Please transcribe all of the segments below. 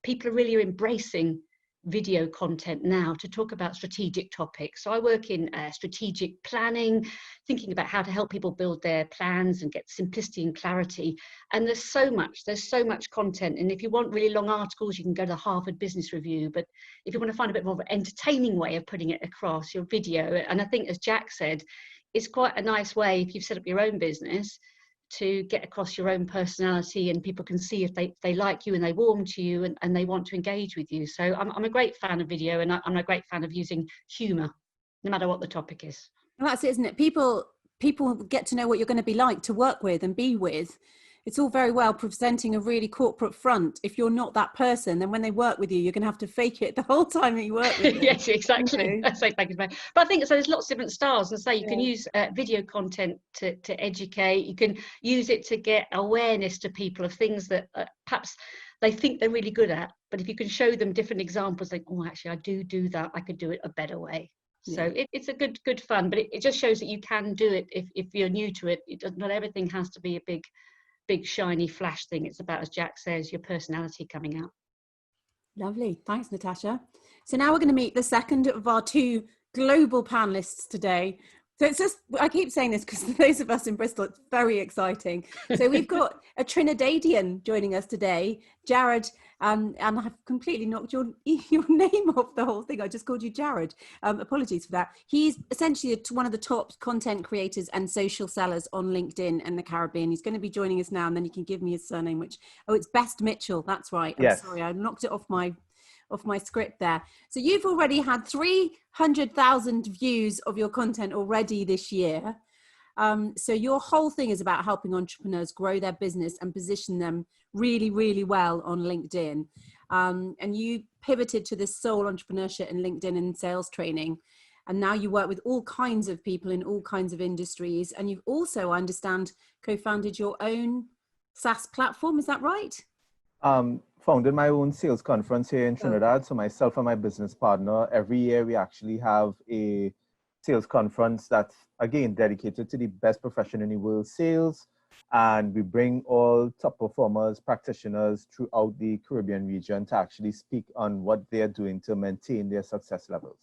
people are really embracing video content now to talk about strategic topics. So I work in strategic planning, thinking about how to help people build their plans and get simplicity and clarity. And there's so much content. And if you want really long articles, you can go to the Harvard Business Review. But if you want to find a bit more of an entertaining way of putting it across, your video. And I think, as Jack said, it's quite a nice way, if you've set up your own business, to get across your own personality, and people can see if they like you and they warm to you and they want to engage with you. So I'm a great fan of video, and I'm a great fan of using humour, no matter what the topic is. Well, that's it, isn't it? People get to know what you're going to be like to work with and be with. It's all very well presenting a really corporate front. If you're not that person, then when they work with you, you're going to have to fake it the whole time that you work with them. Yes, exactly. That's so thank you. But I think so. There's lots of different styles, and so you can use video content to educate. You can use it to get awareness to people of things that perhaps they think they're really good at. But if you can show them different examples, like, oh, actually, I do that. I could do it a better way. So it's a good fun. But it just shows that you can do it if you're new to it. Not everything has to be a big shiny flash thing. It's about, as Jack says, your personality coming out. Lovely. Thanks, Natasha. So now we're going to meet the second of our two global panelists today. So it's just, I keep saying this because those of us in Bristol, it's very exciting. So we've got a Trinidadian joining us today, Jared, and I've completely knocked your name off the whole thing. I just called you Jared. Apologies for that. He's essentially one of the top content creators and social sellers on LinkedIn and the Caribbean. He's going to be joining us now, and then he can give me his surname, which, it's Best Mitchell. That's right. I'm sorry, I knocked it off my script there. So you've already had 300,000 views of your content already this year. So your whole thing is about helping entrepreneurs grow their business and position them really, really well on LinkedIn. And you pivoted to this soul entrepreneurship in LinkedIn and sales training. And now you work with all kinds of people in all kinds of industries. And you've also, I understand, co-founded your own SaaS platform. Is that right? Founded my own sales conference here in Trinidad. So myself and my business partner, every year we actually have a sales conference that's, again, dedicated to the best profession in the world, sales. And we bring all top performers, practitioners throughout the Caribbean region to actually speak on what they're doing to maintain their success levels.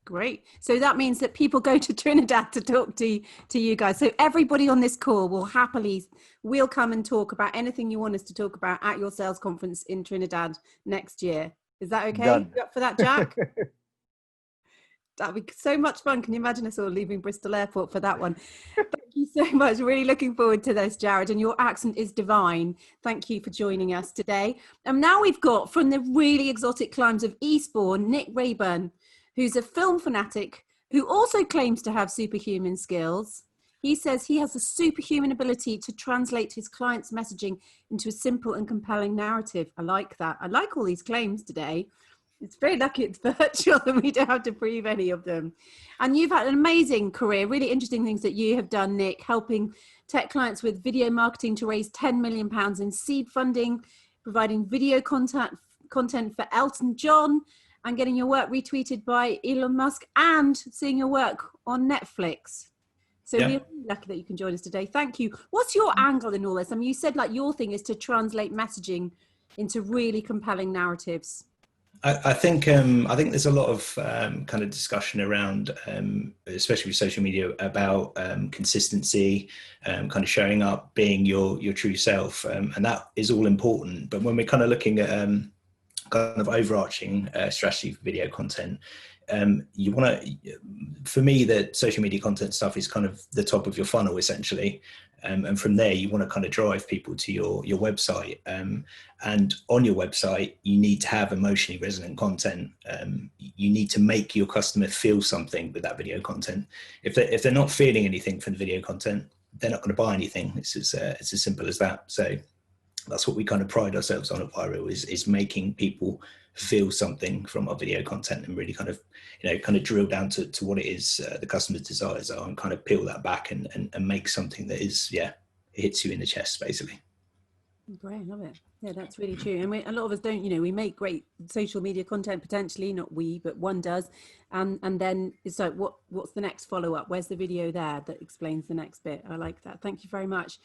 Great. So that means that people go to Trinidad to talk to you guys. So everybody on this call will come and talk about anything you want us to talk about at your sales conference in Trinidad next year. Is that okay? Done. You up for that, Jack? That'd be so much fun. Can you imagine us all leaving Bristol Airport for that one? Thank you so much. Really looking forward to this, Jared. And your accent is divine. Thank you for joining us today. And now we've got, from the really exotic climes of Eastbourne, Nick Rayburn, who's a film fanatic who also claims to have superhuman skills. He says he has a superhuman ability to translate his clients' messaging into a simple and compelling narrative. I like that. I like all these claims today. It's very lucky it's virtual and we don't have to prove any of them. And you've had an amazing career, really interesting things that you have done, Nick, helping tech clients with video marketing to raise £10 million in seed funding, providing video content for Elton John, and getting your work retweeted by Elon Musk, and seeing your work on Netflix. So we're really lucky that you can join us today. Thank you. What's your angle in all this? I mean, you said like your thing is to translate messaging into really compelling narratives. I think there's a lot of kind of discussion around, especially with social media, about consistency, kind of showing up, being your true self, and that is all important. But when we're kind of looking at kind of overarching strategy for video content, you want to, for me, the social media content stuff is kind of the top of your funnel essentially, and from there you want to kind of drive people to your website, and on your website you need to have emotionally resonant content. You need to make your customer feel something with that video content. If they're not feeling anything from the video content, they're not going to buy anything. It's as simple as that. So that's what we kind of pride ourselves on at Viral, is making people feel something from our video content, and really kind of, kind of drill down to what it is the customer's desires are, and kind of peel that back and make something that is, it hits you in the chest, basically. Great, I love it. Yeah, that's really true. And a lot of us don't, we make great social media content, potentially, not we, but one does. And then it's like, what's the next follow-up? Where's the video there that explains the next bit? I like that. Thank you very much.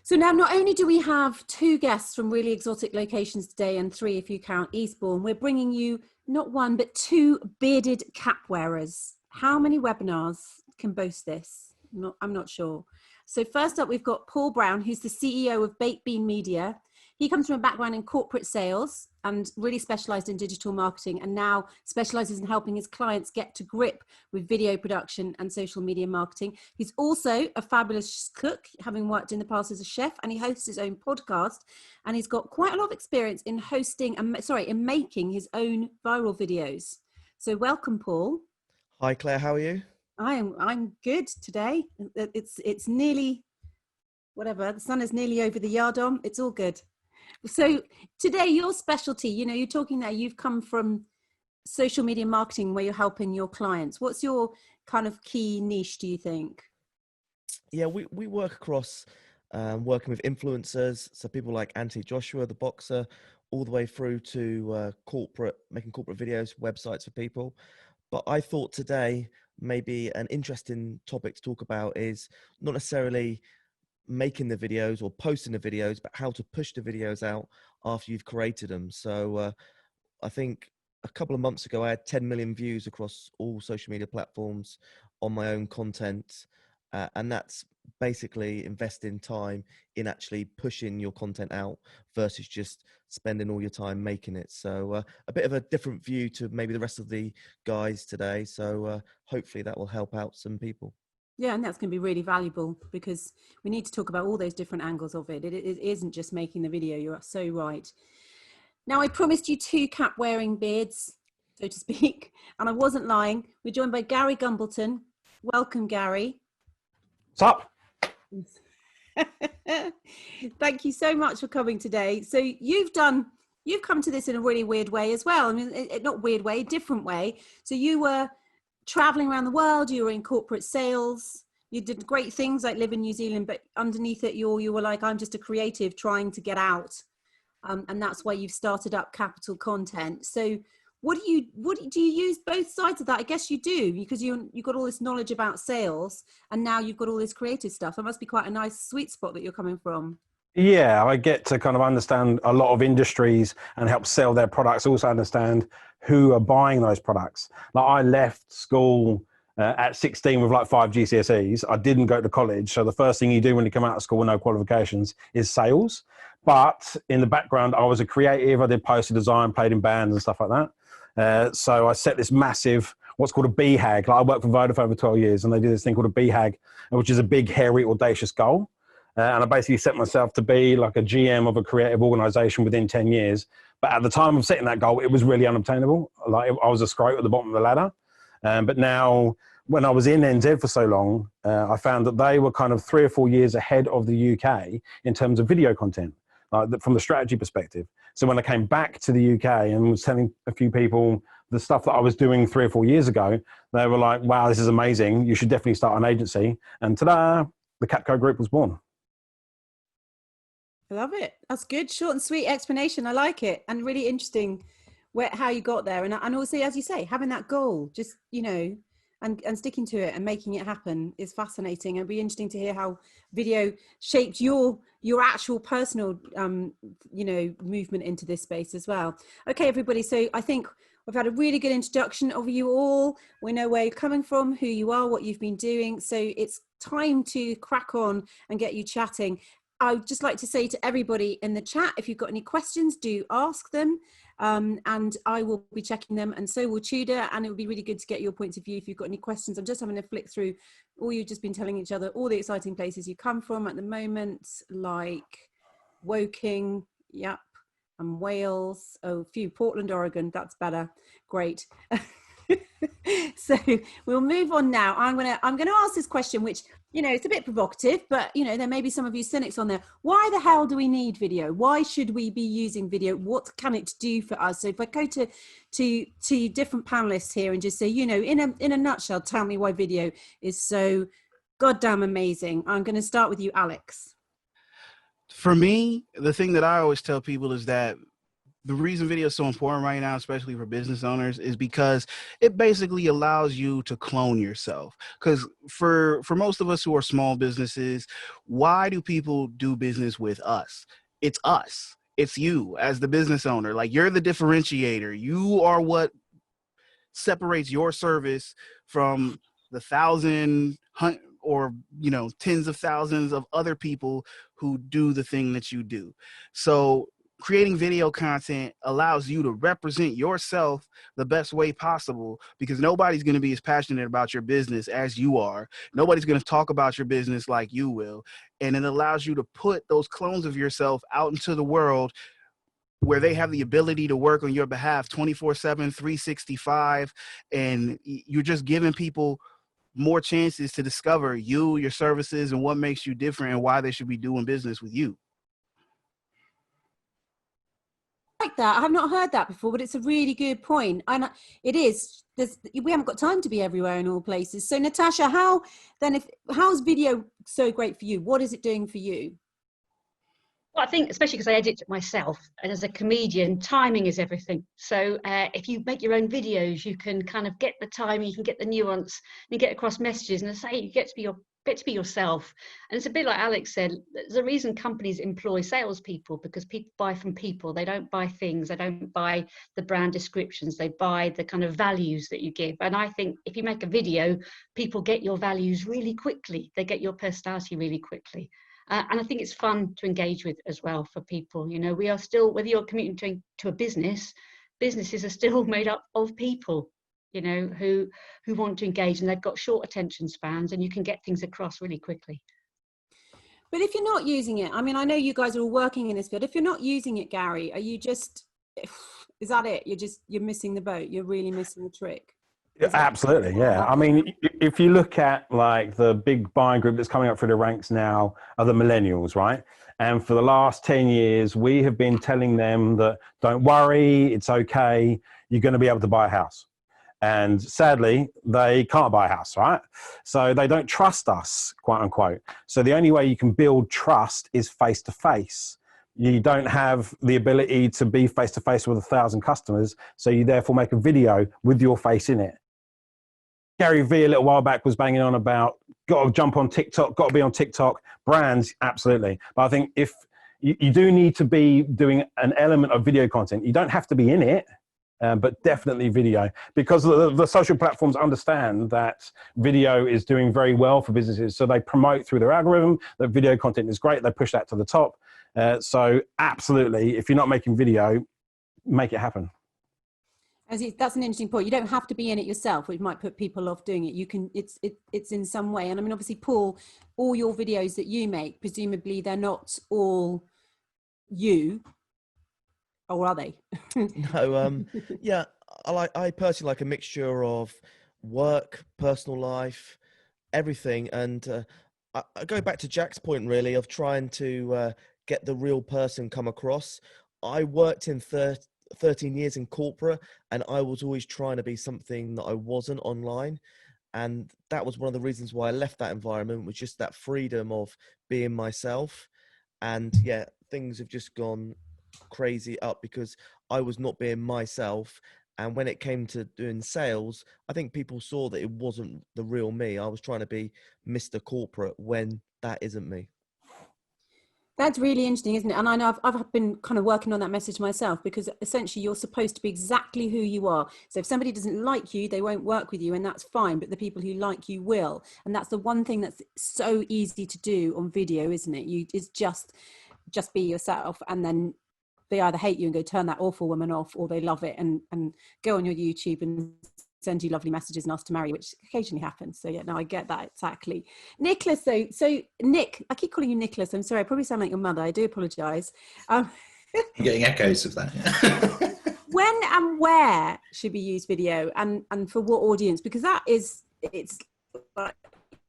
So now not only do we have 2 guests from really exotic locations today, and 3 if you count Eastbourne, we're bringing you not 1 but 2 bearded cap wearers. How many webinars can boast this? I'm not sure. So first up, we've got Paul Brown, who's the CEO of Baked Bean Media. He comes from a background in corporate sales and really specialized in digital marketing, and now specializes in helping his clients get to grip with video production and social media marketing. He's also a fabulous cook, having worked in the past as a chef, and he hosts his own podcast, and he's got quite a lot of experience in in making his own viral videos. So welcome, Paul. Hi, Claire. How are you? I'm good today. It's nearly, whatever, the sun is nearly over the yard on. It's all good. So today, your specialty, you're talking there, you've come from social media marketing where you're helping your clients. What's your kind of key niche, do you think? Yeah, we work across working with influencers. So people like Auntie Joshua, the boxer, all the way through to making corporate videos, websites for people. But I thought today, maybe an interesting topic to talk about is not necessarily making the videos or posting the videos, but how to push the videos out after you've created them. So I think a couple of months ago, I had 10 million views across all social media platforms on my own content. And that's basically investing time in actually pushing your content out versus just spending all your time making it. So a bit of a different view to maybe the rest of the guys today. So hopefully that will help out some people. Yeah, and that's going to be really valuable because we need to talk about all those different angles of it. It isn't just making the video. You're so right. Now, I promised you 2 cap-wearing beards, so to speak, and I wasn't lying. We're joined by Gary Gumbleton. Welcome, Gary. What's up? Thank you so much for coming today. So you've come to this in a really weird way as well. I mean, not weird way, different way. So you were traveling around the world, you were in corporate sales, you did great things like live in New Zealand, but underneath it, you were like, I'm just a creative trying to get out. And that's why you've started up Capital Content. So do you use both sides of that? I guess you do, because you've got all this knowledge about sales and now you've got all this creative stuff. It must be quite a nice sweet spot that you're coming from. Yeah, I get to kind of understand a lot of industries and help sell their products. Also understand who are buying those products. Like I left school at 16 with like 5 GCSEs. I didn't go to college. So the first thing you do when you come out of school with no qualifications is sales. But in the background, I was a creative. I did poster design, played in bands and stuff like that. So I set this massive, what's called a BHAG. Like I worked for Vodafone for 12 years and they do this thing called a BHAG, which is a big, hairy, audacious goal. And I basically set myself to be like a GM of a creative organization within 10 years. But at the time of setting that goal, it was really unobtainable. Like I was a scrote at the bottom of the ladder. But now when I was in NZ for so long, I found that they were kind of 3 or 4 years ahead of the UK in terms of video content, like from the strategy perspective. So when I came back to the UK and was telling a few people the stuff that I was doing 3 or 4 years ago, they were like, wow, this is amazing. You should definitely start an agency. And ta-da, the Capco Group was born. I love it. That's good. Short and sweet explanation. I like it. And really interesting how you got there. And also, as you say, having that goal, just, and sticking to it and making it happen is fascinating. It'd be interesting to hear how video shaped your actual personal, movement into this space as well. Okay, everybody. So I think we've had a really good introduction of you all. We know where you're coming from, who you are, what you've been doing. So it's time to crack on and get you chatting. I would just like to say to everybody in the chat, if you've got any questions, do ask them. And I will be checking them, and so will Tudor, and it would be really good to get your points of view if you've got any questions. I'm just having a flick through all you've just been telling each other, all the exciting places you come from at the moment, like Woking, yep, and Wales, a few, Portland, Oregon, that's better, great. So we'll move on now. I'm gonna ask this question, which, it's a bit provocative, but there may be some of you cynics on there. Why the hell do we need video? Why should we be using video? What can it do for us? So if I go to different panelists here and just say, in a nutshell, tell me why video is so goddamn amazing. I'm going to start with you, Alex. For me, the thing that I always tell people is that the reason video is so important right now, especially for business owners, is because it basically allows you to clone yourself. Because for most of us who are small businesses, why do people do business with us? It's us. It's you as the business owner. Like, you're the differentiator. You are what separates your service from the or tens of thousands of other people who do the thing that you do. So creating video content allows you to represent yourself the best way possible, because nobody's going to be as passionate about your business as you are. Nobody's going to talk about your business like you will. And it allows you to put those clones of yourself out into the world where they have the ability to work on your behalf 24/7, 365. And you're just giving people more chances to discover you, your services, and what makes you different and why they should be doing business with you. Like that. I have not heard that before, but it's a really good point. And it is, we haven't got time to be everywhere in all places. So Natasha, how's video so great for you? What is it doing for you? Well, I think, especially because I edit it myself, and as a comedian, timing is everything. So if you make your own videos, you can kind of get the timing, you can get the nuance, and you get across messages. And I say, you get to be yourself. And it's a bit like Alex said, there's a reason companies employ salespeople, because people buy from people. They don't buy things. They don't buy the brand descriptions. They buy the kind of values that you give. And I think if you make a video, people get your values really quickly. They get your personality really quickly. And I think it's fun to engage with as well for people. We are still, whether you're commuting to a business, businesses are still made up of people, who want to engage, and they've got short attention spans, and you can get things across really quickly. But if you're not using it, I mean, I know you guys are all working in this field. If you're not using it, Gary, are you just, is that it? You're missing the boat. You're really missing the trick. Absolutely, yeah. I mean, if you look at like the big buying group that's coming up through the ranks now are the millennials, right? And for the last 10 years, we have been telling them that don't worry, it's okay, you're going to be able to buy a house. And sadly, they can't buy a house, right? So they don't trust us, quote unquote. So the only way you can build trust is face to face. You don't have the ability to be face to face with 1,000 customers. So you therefore make a video with your face in it. Gary Vee a little while back was banging on about, got to jump on TikTok, got to be on TikTok. Brands, absolutely. But I think if you do need to be doing an element of video content, you don't have to be in it, but definitely video, because the social platforms understand that video is doing very well for businesses. So they promote through their algorithm that video content is great. They push that to the top. So absolutely, if you're not making video, make it happen. That's an interesting point. You don't have to be in it yourself, which might put people off doing it. You can, it's in some way. And I mean, obviously, Paul, all your videos that you make, presumably they're not all you, or are they? No, yeah, I personally like a mixture of work, personal life, everything. And I go back to Jack's point, really, of trying to get the real person come across. I worked in 13 years in corporate, and I was always trying to be something that I wasn't online. And that was one of the reasons why I left that environment, was just that freedom of being myself. And yeah, things have just gone crazy up because I was not being myself. And when it came to doing sales, I think people saw that it wasn't the real me. I was trying to be Mr. Corporate when that isn't me. That's really interesting, isn't it? And I know I've been kind of working on that message myself, because essentially you're supposed to be exactly who you are. So if somebody doesn't like you, they won't work with you, and that's fine. But the people who like you will. And that's the one thing that's so easy to do on video, isn't it? It's just be yourself, and then they either hate you and go, turn that awful woman off, or they love it and go on your YouTube and send you lovely messages and ask to marry, which occasionally happens. So yeah, no, I get that, exactly. Nicholas, so Nick, I keep calling you Nicholas. I'm sorry, I probably sound like your mother. I do apologise. I'm getting echoes of that. When and where should we use video, and for what audience? Because it's like,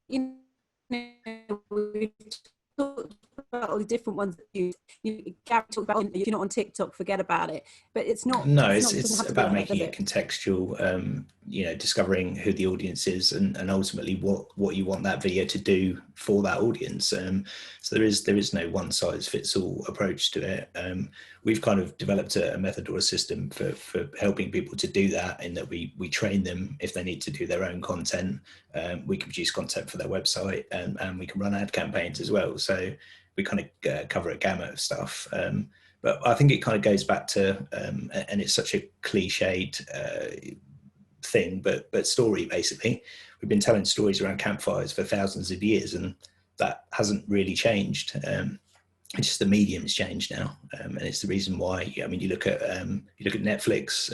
we talked about all the different ones that Gary talked about, if you're not on TikTok, forget about it. But it's not. No, It's it's not about making it contextual. Discovering who the audience is, and ultimately what you want that video to do for that audience. So there is no one size fits all approach to it. We've kind of developed a method or a system for helping people to do that, in that we train them if they need to do their own content. We can produce content for their website, and we can run ad campaigns as well. So we kind of cover a gamut of stuff. But I think it kind of goes back to, and it's such a cliched thing, but story, basically. We've been telling stories around campfires for thousands of years, and that hasn't really changed. It's just the medium's changed now, and it's the reason why. I mean, you look at Netflix,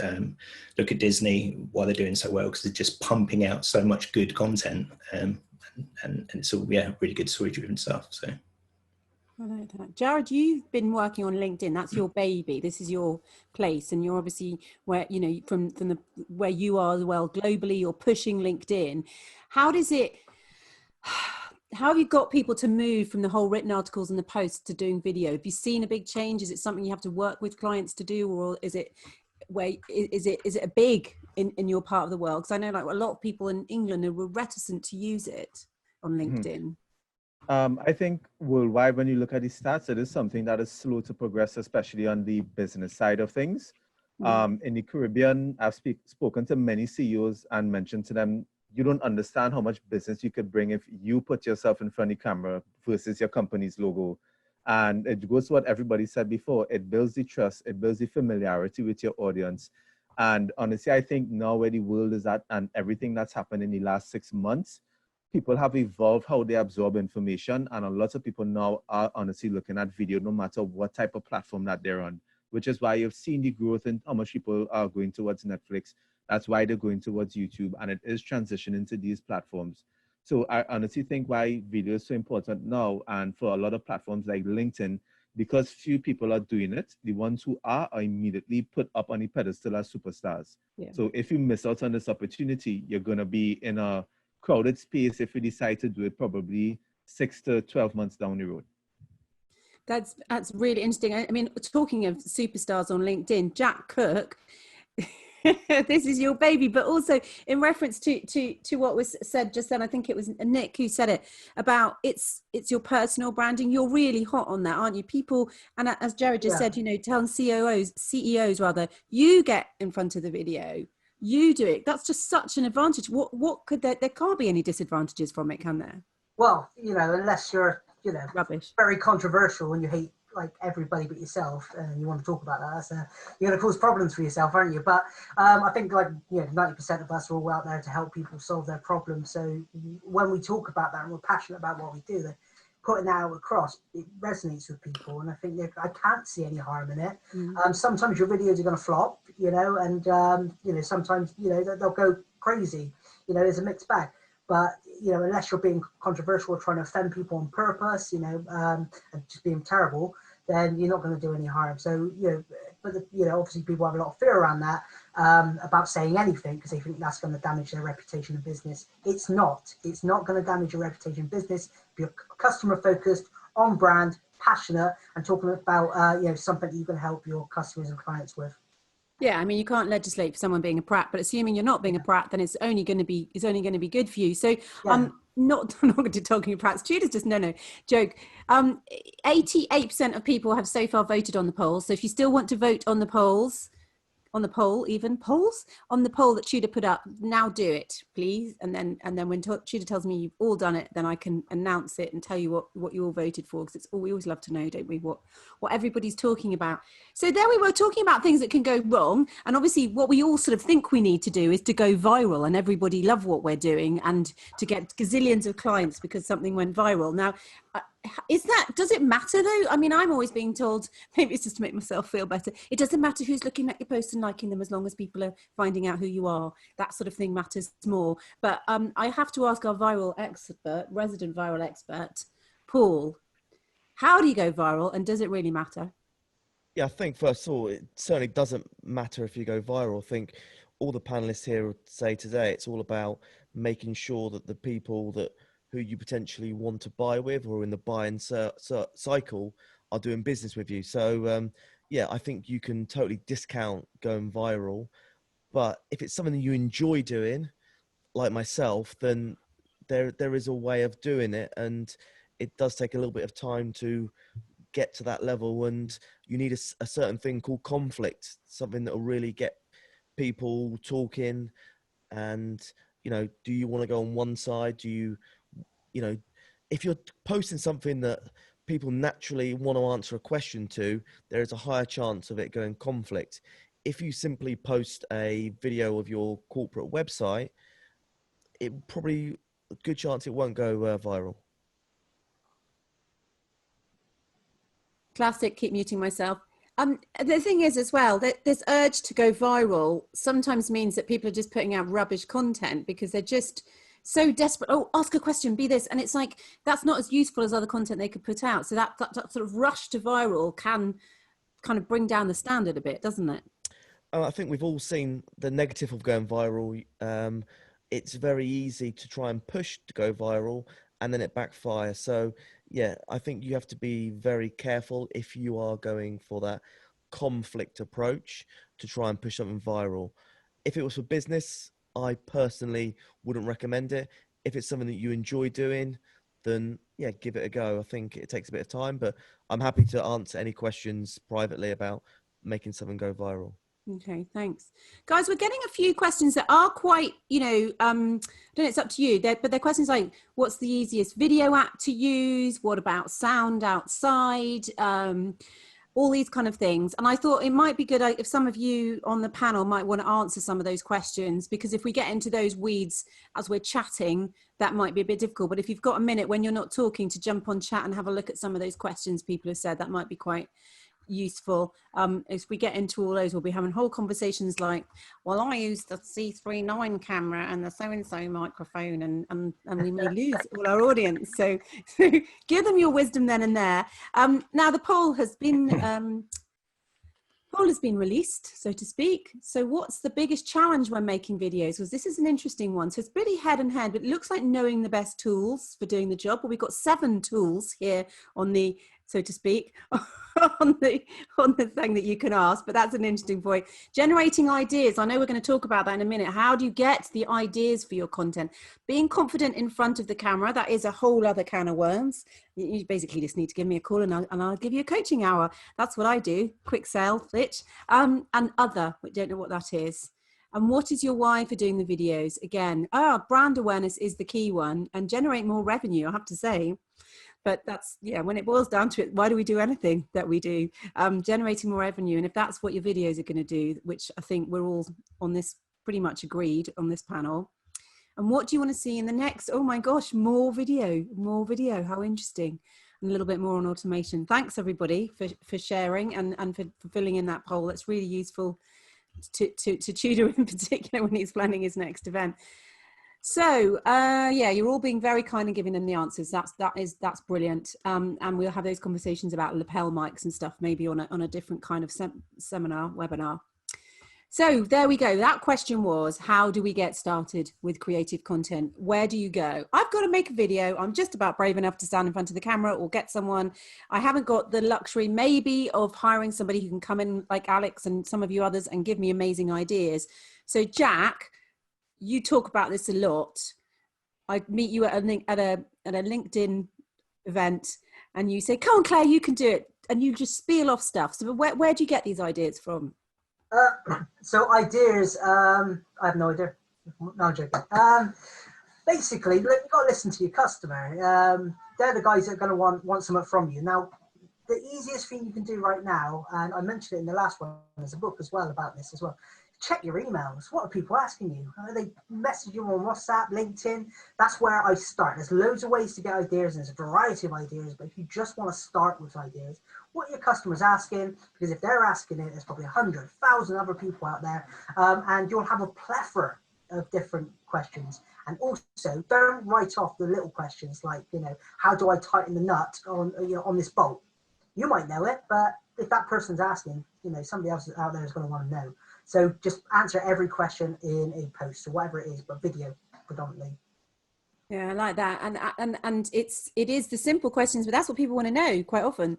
look at Disney, why they're doing so well, because they're just pumping out so much good content, and it's all really good story-driven stuff. So. I like that. Jared, you've been working on LinkedIn. That's your baby. This is your place, and you're obviously where from where you are as well globally. You're pushing LinkedIn. How have you got people to move from the whole written articles and the posts to doing video? Have you seen a big change? Is it something you have to work with clients to do, or is it a big in your part of the world? Because I know like a lot of people in England were reticent to use it on LinkedIn. I think worldwide, when you look at the stats, it is something that is slow to progress, especially on the business side of things. In the Caribbean, I've spoken to many CEOs and mentioned to them, you don't understand how much business you could bring if you put yourself in front of the camera versus your company's logo. And it goes to what everybody said before. It builds the trust. It builds the familiarity with your audience. And honestly, I think now where the world is at and everything that's happened in the last 6 months, people have evolved how they absorb information, and a lot of people now are honestly looking at video no matter what type of platform that they're on, which is why you've seen the growth in how much people are going towards Netflix. That's why they're going towards YouTube, and it is transitioning to these platforms. So I honestly think why video is so important now, and for a lot of platforms like LinkedIn, because few people are doing it, the ones who are immediately put up on the pedestal as superstars. Yeah. So if you miss out on this opportunity, you're going to be in a crowded space if you decide to do it probably 6 to 12 months down the road. That's really interesting. I mean, talking of superstars on LinkedIn, Jack Cooke, this is your baby, but also in reference to what was said just then, I think it was Nick who said it about it's your personal branding. You're really hot on that, aren't you? People, and as Jared just said, telling CEOs rather, you get in front of the video. You do it. That's just such an advantage. What could there can't be any disadvantages from it, can there? Well, unless you're, rubbish, very controversial and you hate like everybody but yourself, and you want to talk about that, you're going to cause problems for yourself, aren't you? But I think 90% of us are all out there to help people solve their problems. So when we talk about that and we're passionate about what we do, then putting that out across, it resonates with people, and I think I can't see any harm in it. Sometimes your videos are going to flop, and sometimes they'll go crazy. There's a mixed bag. But unless you're being controversial or trying to offend people on purpose, and just being terrible, then you're not going to do any harm. So but obviously people have a lot of fear around that, about saying anything, because they think that's going to damage their reputation in business. It's not going to damage your reputation in business. Be customer focused, on brand, passionate, and talking about something that you can help your customers and clients with. Yeah, I mean, you can't legislate for someone being a prat, but assuming you're not being a prat, then it's only going to be good for you. So I'm not going to talking prats. Tudor's just no joke. 88% of people have so far voted on the polls. So if you still want to vote on the polls, on the poll that Tudor put up, now do it, please. And then when Tudor tells me you've all done it, then I can announce it and tell you what you all voted for, because we always love to know, don't we, what everybody's talking about. So there we were talking about things that can go wrong, and obviously what we all sort of think we need to do is to go viral, and everybody love what we're doing and to get gazillions of clients because something went viral. Now, does it matter though? I mean, I'm always being told, maybe it's just to make myself feel better, it doesn't matter who's looking at your posts and liking them, as long as people are finding out who you are. That sort of thing matters more. But I have to ask our resident viral expert, Paul, how do you go viral, and does it really matter? Yeah, I think first of all, it certainly doesn't matter if you go viral. I think all the panelists here say today, it's all about making sure that the people that who you potentially want to buy with or in the buy and cycle are doing business with you. So yeah, I think you can totally discount going viral, but if it's something that you enjoy doing, like myself, then there is a way of doing it, and it does take a little bit of time to get to that level, and you need a certain thing called conflict, something that will really get people talking. And do you want to go on one side? Do you if you're posting something that people naturally want to answer a question to, there is a higher chance of it going conflict. If you simply post a video of your corporate website, it probably a good chance it won't go viral. Classic, keep muting myself. The thing is as well, that this urge to go viral sometimes means that people are just putting out rubbish content because they're just so desperate. Oh, ask a question, be this. And it's like, that's not as useful as other content they could put out. So that sort of rush to viral can kind of bring down the standard a bit, doesn't it? I think we've all seen the negative of going viral. It's very easy to try and push to go viral and then it backfires. So yeah, I think you have to be very careful if you are going for that conflict approach to try and push something viral. If it was for business, I personally wouldn't recommend it. If it's something that you enjoy doing, then yeah, give it a go. I think it takes a bit of time, but I'm happy to answer any questions privately about making something go viral. Okay, thanks. Guys, we're getting a few questions that are quite, I don't know, it's up to you, but they're questions like, what's the easiest video app to use? What about sound outside? All these kind of things. And I thought it might be good if some of you on the panel might want to answer some of those questions, because if we get into those weeds as we're chatting, that might be a bit difficult. But if you've got a minute when you're not talking to jump on chat and have a look at some of those questions people have said, that might be quite useful. As we get into all those, we'll be having whole conversations like, well, I use the C39 camera and the so-and-so microphone, and we may lose all our audience. So give them your wisdom then and there. Now the poll has been released, so to speak. So what's the biggest challenge when making videos? Because this is an interesting one. So it's pretty head and head, but it looks like knowing the best tools for doing the job. Well, we've got 7 tools here on the, so to speak, on the thing that you can ask, but that's an interesting point. Generating ideas. I know we're going to talk about that in a minute. How do you get the ideas for your content? Being confident in front of the camera, that is a whole other can of worms. You basically just need to give me a call and I'll give you a coaching hour. That's what I do. Quick sell, pitch. And other, we don't know what that is. And what is your why for doing the videos? Again, brand awareness is the key one, and generate more revenue, I have to say. But that's, yeah, when it boils down to it, why do we do anything that we do? Generating more revenue. And if that's what your videos are going to do, which I think we're all on this pretty much agreed on this panel. And what do you want to see in the next? Oh my gosh, more video, how interesting. And a little bit more on automation. Thanks everybody for sharing and for filling in that poll. That's really useful to Tudor in particular when he's planning his next event. So yeah, you're all being very kind and giving them the answers. That's brilliant. And we'll have those conversations about lapel mics and stuff, maybe on a different kind of webinar. So there we go. That question was, how do we get started with creative content? Where do you go? I've got to make a video. I'm just about brave enough to stand in front of the camera or get someone. I haven't got the luxury maybe of hiring somebody who can come in like Alex and some of you others and give me amazing ideas. So Jack, you talk about this a lot. I meet you at a LinkedIn event and you say, come on, Claire, you can do it. And you just spiel off stuff. So where do you get these ideas from? So ideas, I have no idea. No, I'm joking. Basically, you've got to listen to your customer. They're the guys that are going to want something from you. Now, the easiest thing you can do right now, and I mentioned it in the last one, there's a book as well about this as well. Check your emails. What are people asking you? Are they message you on WhatsApp, LinkedIn? That's where I start. There's loads of ways to get ideas, and there's a variety of ideas, but if you just want to start with ideas, what are your customers asking? Because if they're asking it, there's probably 100,000 other people out there, and you'll have a plethora of different questions. And also, don't write off the little questions like, how do I tighten the nut on this bolt? You might know it, but if that person's asking, somebody else out there is going to want to know. So just answer every question in a post or whatever it is, but video predominantly. Yeah, I like that. And it is the simple questions, but that's what people want to know quite often.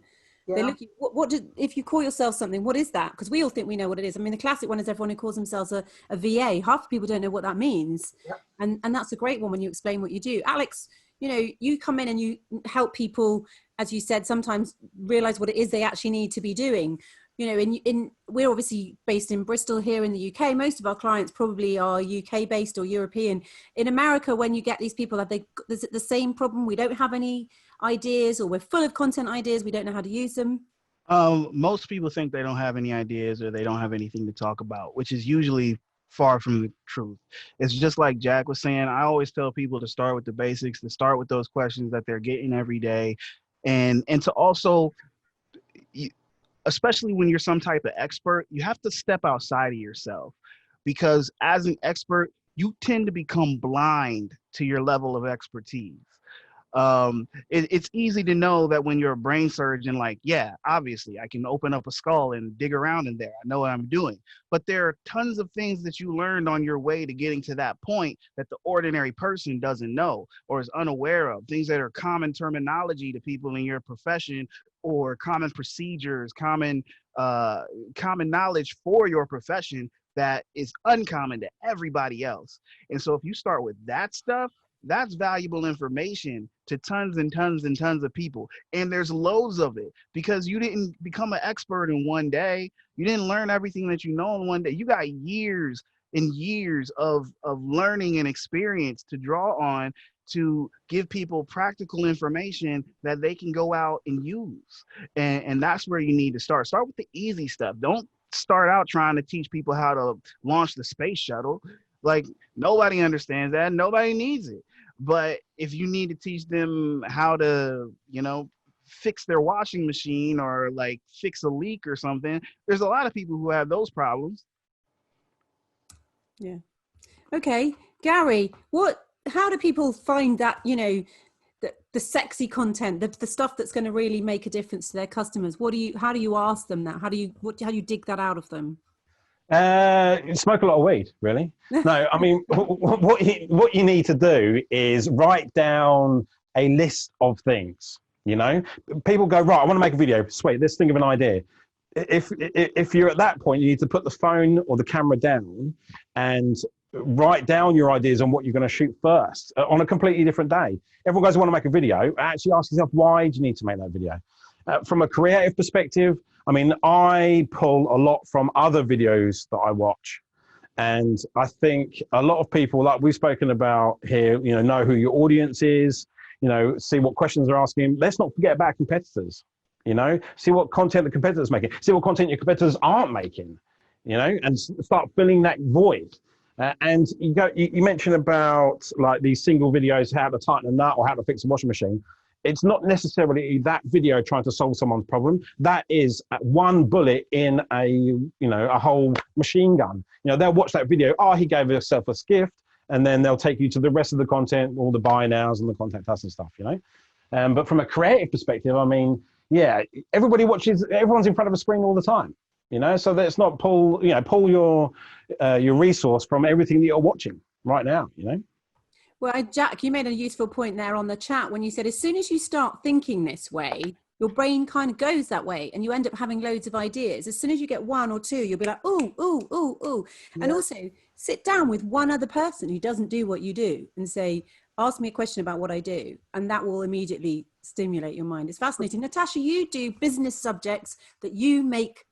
Yeah. They look at if you call yourself something, what is that? Because we all think we know what it is. I mean, the classic one is everyone who calls themselves a VA. Half the people don't know what that means. Yep. And that's a great one when you explain what you do. Alex, you know, you come in and you help people, as you said, sometimes realize what it is they actually need to be doing. You know, we're obviously based in Bristol here in the UK. Most of our clients probably are UK based or European. In America, when you get these people, is it the same problem? We don't have any ideas, or we're full of content ideas, we don't know how to use them? Most people think they don't have any ideas or they don't have anything to talk about, which is usually far from the truth. It's just like Jack was saying, I always tell people to start with the basics, to start with those questions that they're getting every day, and to also, especially when you're some type of expert, you have to step outside of yourself, because as an expert, you tend to become blind to your level of expertise. It's easy to know that when you're a brain surgeon, like, yeah, obviously I can open up a skull and dig around in there. I know what I'm doing. But there are tons of things that you learned on your way to getting to that point that the ordinary person doesn't know or is unaware of. Things that are common terminology to people in your profession, or common procedures, common knowledge for your profession that is uncommon to everybody else. And so if you start with that stuff, that's valuable information to tons and tons and tons of people. And there's loads of it, because you didn't become an expert in one day. You didn't learn everything that you know in one day. You got years and years of learning and experience to draw on to give people practical information that they can go out and use. And that's where you need to start. Start with the easy stuff. Don't start out trying to teach people how to launch the space shuttle. Like, nobody understands that. Nobody needs it. But if you need to teach them how to, you know, fix their washing machine, or like fix a leak or something, there's a lot of people who have those problems. Yeah. Okay, Gary, how do people find that, you know, the sexy content, the stuff that's going to really make a difference to their customers? How do you ask them that? How do you dig that out of them? Smoke a lot of weed, really. No, I mean, what you need to do is write down a list of things. You know, people go, right, I want to make a video. Sweet, let's think of an idea. If you're at that point, you need to put the phone or the camera down and write down your ideas on what you're going to shoot first on a completely different day. Everyone goes, I want to make a video. Actually ask yourself, why do you need to make that video? From a creative perspective, I mean, I pull a lot from other videos that I watch. And I think a lot of people, like we've spoken about here, you know who your audience is, you know, see what questions they're asking. Let's not forget about competitors, you know, see what content the competitors are making, see what content your competitors aren't making, you know, and start filling that void. And you mentioned about like these single videos, how to tighten a nut or how to fix a washing machine. It's not necessarily that video trying to solve someone's problem. That is one bullet in a whole machine gun. You know, they'll watch that video. Oh, he gave himself a gift, and then they'll take you to the rest of the content, all the buy nows and the contact us and stuff. You know, but from a creative perspective, I mean, yeah, everyone's in front of a screen all the time. You know, so let's not pull your resource from everything that you're watching right now. You know. Well, Jack, you made a useful point there on the chat when you said as soon as you start thinking this way, your brain kind of goes that way and you end up having loads of ideas. As soon as you get one or two, you'll be like, ooh, ooh, ooh, ooh. Yeah. And also sit down with one other person who doesn't do what you do and say, ask me a question about what I do. And that will immediately stimulate your mind. It's fascinating. Natasha, you do business subjects that you make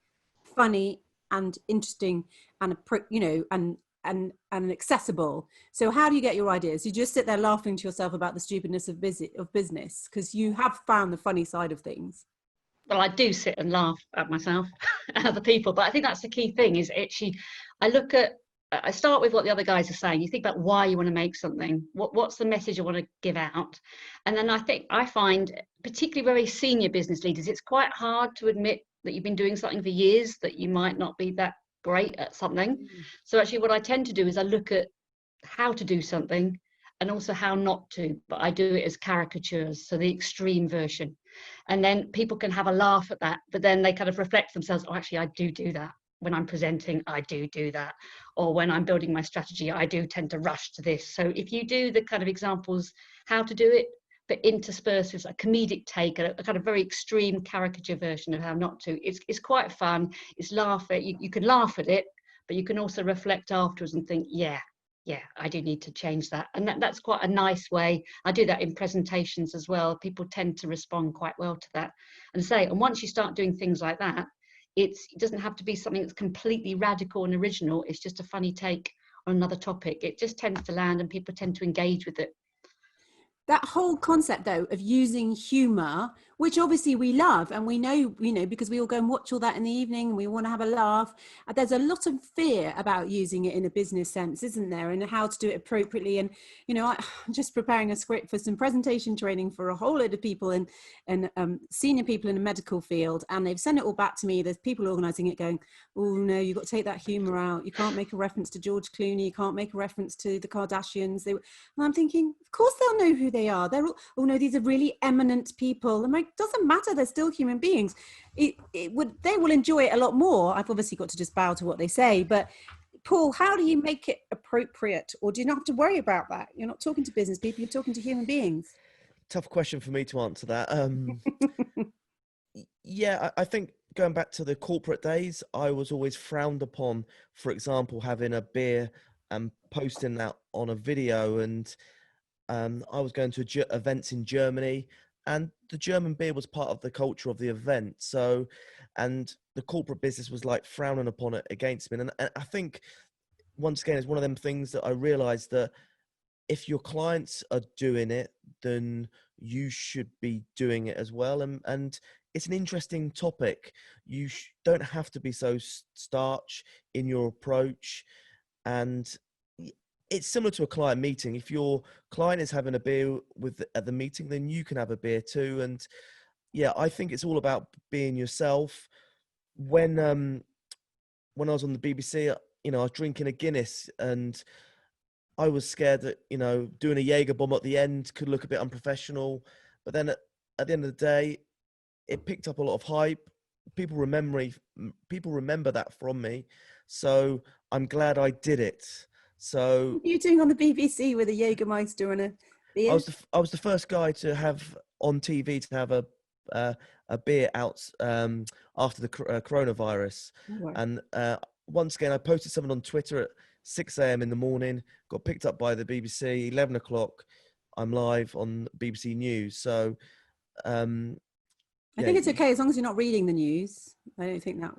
funny and interesting and, you know, and accessible. So how do you get your ideas? You just sit there laughing to yourself about the stupidness of business because you have found the funny side of things. Well, I do sit and laugh at myself and other people, but I think that's the key thing is actually, I start with what the other guys are saying. You think about why you want to make something. What's the message you want to give out? And then I find, particularly very senior business leaders, it's quite hard to admit that you've been doing something for years, that you might not be that great at something. So actually what I tend to do is I look at how to do something and also how not to, but I do it as caricatures, so the extreme version. And then people can have a laugh at that, but then they kind of reflect themselves, oh, actually I do that. when I'm presenting, I do that. Or when I'm building my strategy, I do tend to rush to this. So if you do the kind of examples, how to do it, but interspersed with a comedic take, a kind of very extreme caricature version of how not to, it's quite fun. It's you can laugh at it, but you can also reflect afterwards and think, yeah, I do need to change that. And that's quite a nice way. I do that in presentations as well. People tend to respond quite well to that. And once you start doing things like that, it doesn't have to be something that's completely radical and original. It's just a funny take on another topic. It just tends to land and people tend to engage with it. That whole concept, though, of using humor, which obviously we love, and we know, because we all go and watch all that in the evening and we want to have a laugh. There's a lot of fear about using it in a business sense, isn't there? And how to do it appropriately. And, I'm just preparing a script for some presentation training for a whole load of people and senior people in the medical field. And they've sent it all back to me. There's people organising it going, oh, no, you've got to take that humor out. You can't make a reference to George Clooney. You can't make a reference to the Kardashians. And I'm thinking, of course they'll know who they are. They're all, oh no, these are really eminent people. I'm like, doesn't matter, they're still human beings. They will enjoy it a lot more. I've obviously got to just bow to what they say, but Paul, how do you make it appropriate, or do you not have to worry about that? You're not talking to business people, you're talking to human beings. Tough question for me to answer that. Yeah, I think going back to the corporate days, I was always frowned upon, for example, having a beer and posting that on a video. And I was going to events in Germany, and the German beer was part of the culture of the event. So, and the corporate business was like frowning upon it against me. And I think, once again, it's one of them things that I realized that if your clients are doing it, then you should be doing it as well. And it's an interesting topic. You don't have to be so starch in your approach. And it's similar to a client meeting. If your client is having a beer at the meeting, then you can have a beer too. And yeah, I think it's all about being yourself. When I was on the BBC, I was drinking a Guinness, and I was scared that, doing a Jaeger bomb at the end could look a bit unprofessional. But then at the end of the day, it picked up a lot of hype. People remember that from me. So I'm glad I did it. So what are you doing on the BBC with a Jägermeister and a beer? I was the first guy to have on TV to have a beer out after the coronavirus. Oh, wow. And once again, I posted something on Twitter at 6 a.m. in the morning, got picked up by the BBC, 11 o'clock, I'm live on BBC News. So I think it's okay as long as you're not reading the news. I don't think that,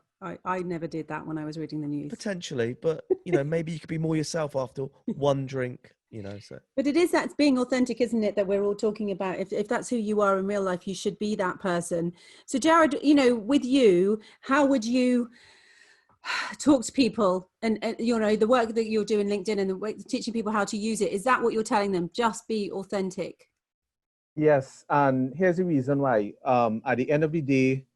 I never did that when I was reading the news. Potentially, but maybe you could be more yourself after one drink, so. But it is, that's being authentic, isn't it, that we're all talking about? If that's who you are in real life, you should be that person. So Jared, with you, how would you talk to people and the work that you're doing LinkedIn and teaching people how to use it? Is that what you're telling them? Just be authentic? Yes, and here's the reason why. At the end of the day,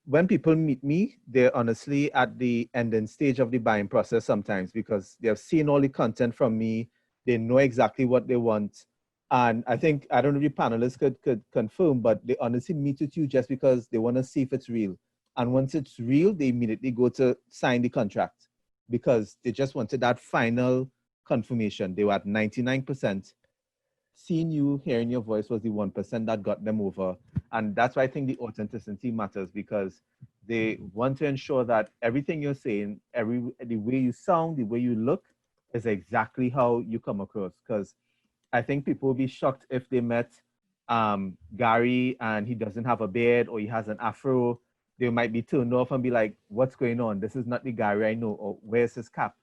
when people meet me, they're honestly at the ending stage of the buying process sometimes, because they've seen all the content from me. They know exactly what they want. And I think, I don't know if the panelists could confirm, but they honestly meet with you just because they want to see if it's real. And once it's real, they immediately go to sign the contract, because they just wanted that final confirmation. They were at 99%. Seeing you, hearing your voice was the 1% that got them over. And that's why I think the authenticity matters, because they want to ensure that everything you're saying, the way you sound, the way you look, is exactly how you come across. Because I think people will be shocked if they met Gary and he doesn't have a beard, or he has an afro. They might be turned off and be like, what's going on? This is not the Gary I know. Or where's his cap?